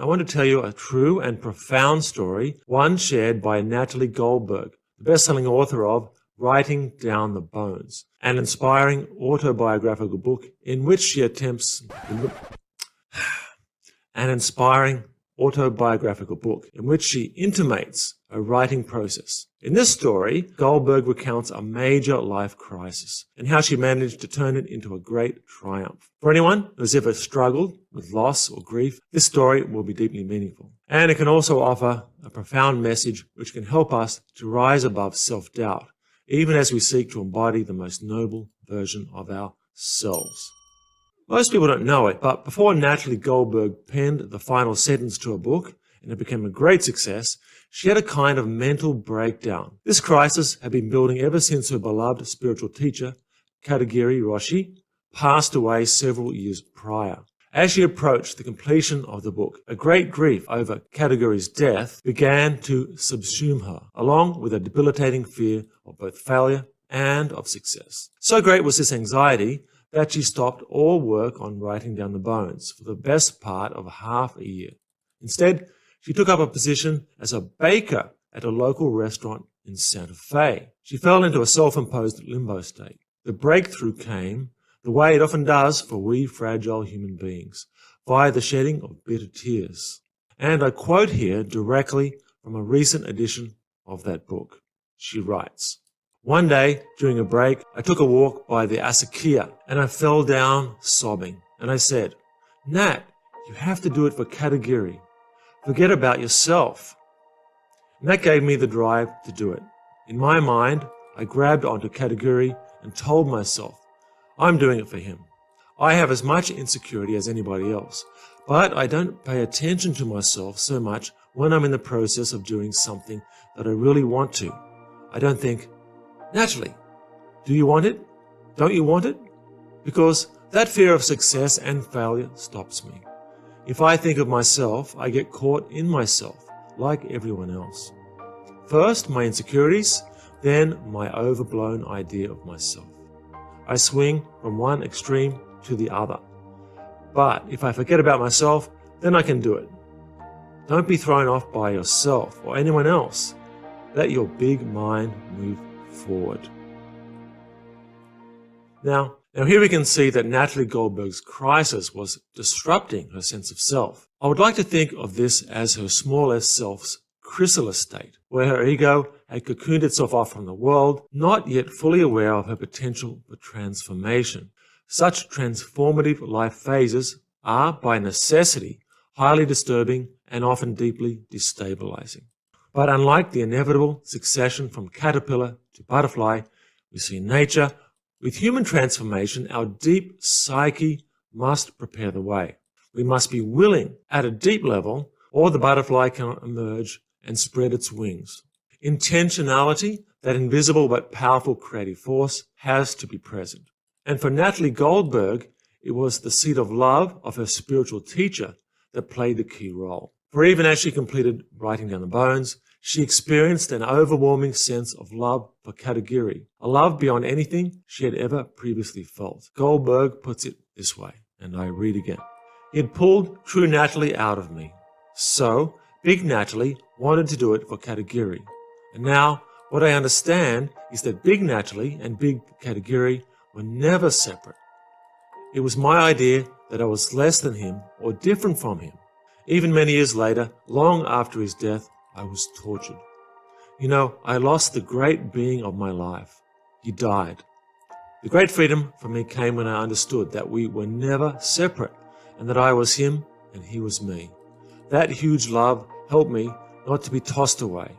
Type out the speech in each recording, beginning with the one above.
I want to tell you a true and profound story, one shared by Natalie Goldberg, the best-selling author of Writing Down the Bones, an inspiring autobiographical book in which she intimates a writing process. In this story, Goldberg recounts a major life crisis and how she managed to turn it into a great triumph. For anyone who has ever struggled with loss or grief, this story will be deeply meaningful. And it can also offer a profound message which can help us to rise above self-doubt, even as we seek to embody the most noble version of ourselves. Most people don't know it, but before Natalie Goldberg penned the final sentence to her book, and it became a great success, she had a kind of mental breakdown. This crisis had been building ever since her beloved spiritual teacher, Katagiri Roshi, passed away several years prior. As she approached the completion of the book, a great grief over Katagiri's death began to subsume her, along with a debilitating fear of both failure and of success. So great was this anxiety that she stopped all work on writing down the bones for the best part of half a year. Instead, she took up a position as a baker at a local restaurant in Santa Fe. She fell into a self-imposed limbo state. The breakthrough came the way it often does for we fragile human beings, via the shedding of bitter tears. And I quote here directly from a recent edition of that book. She writes, "One day, during a break, I took a walk by the Asakia and I fell down sobbing. And I said, 'Nat, you have to do it for Katagiri. Forget about yourself.' And that gave me the drive to do it. In my mind, I grabbed onto Katagiri and told myself, I'm doing it for him. I have as much insecurity as anybody else, but I don't pay attention to myself so much when I'm in the process of doing something that I really want to. I don't think, Natalie, do you want it? Don't you want it? Because that fear of success and failure stops me. If I think of myself, I get caught in myself, like everyone else. First, my insecurities, then my overblown idea of myself. I swing from one extreme to the other. But if I forget about myself, then I can do it. Don't be thrown off by yourself or anyone else. Let your big mind move forward." Now here we can see that Natalie Goldberg's crisis was disrupting her sense of self. I would like to think of this as her smallest self's chrysalis state, where her ego had cocooned itself off from the world, not yet fully aware of her potential for transformation. Such transformative life phases are, by necessity, highly disturbing and often deeply destabilizing. But unlike the inevitable succession from caterpillar to butterfly we see in nature, with human transformation, our deep psyche must prepare the way. We must be willing at a deep level, or the butterfly cannot emerge and spread its wings. Intentionality, that invisible but powerful creative force, has to be present. And for Natalie Goldberg, it was the seed of love of her spiritual teacher that played the key role. For even as she completed Writing Down the Bones, she experienced an overwhelming sense of love for Katagiri, a love beyond anything she had ever previously felt. Goldberg puts it this way, and I read again. "He had pulled true Natalie out of me. So, Big Natalie wanted to do it for Katagiri. And now, what I understand is that Big Natalie and Big Katagiri were never separate. It was my idea that I was less than him or different from him. Even many years later, long after his death, I was tortured. I lost the great being of my life. He died. The great freedom for me came when I understood that we were never separate and that I was him and he was me. That huge love helped me not to be tossed away.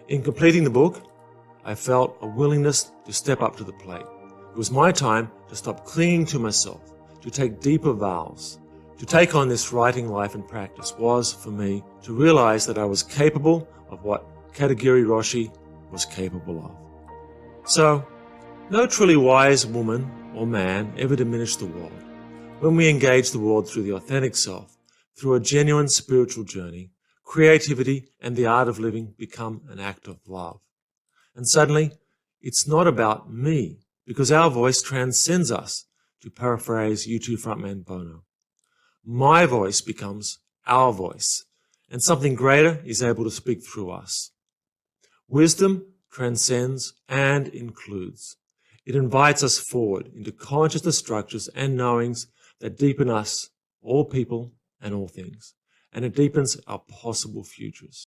In completing the book, I felt a willingness to step up to the plate. It was my time to stop clinging to myself, to take deeper vows. To take on this writing life and practice was, for me, to realize that I was capable of what Katagiri Roshi was capable of. So, no truly wise woman or man ever diminished the world. When we engage the world through the authentic self, through a genuine spiritual journey, creativity and the art of living become an act of love. And suddenly, it's not about me, because our voice transcends us, to paraphrase U2 frontman Bono. My voice becomes our voice, and something greater is able to speak through us. Wisdom transcends and includes. It invites us forward into consciousness structures and knowings that deepen us, all people and all things, and it deepens our possible futures.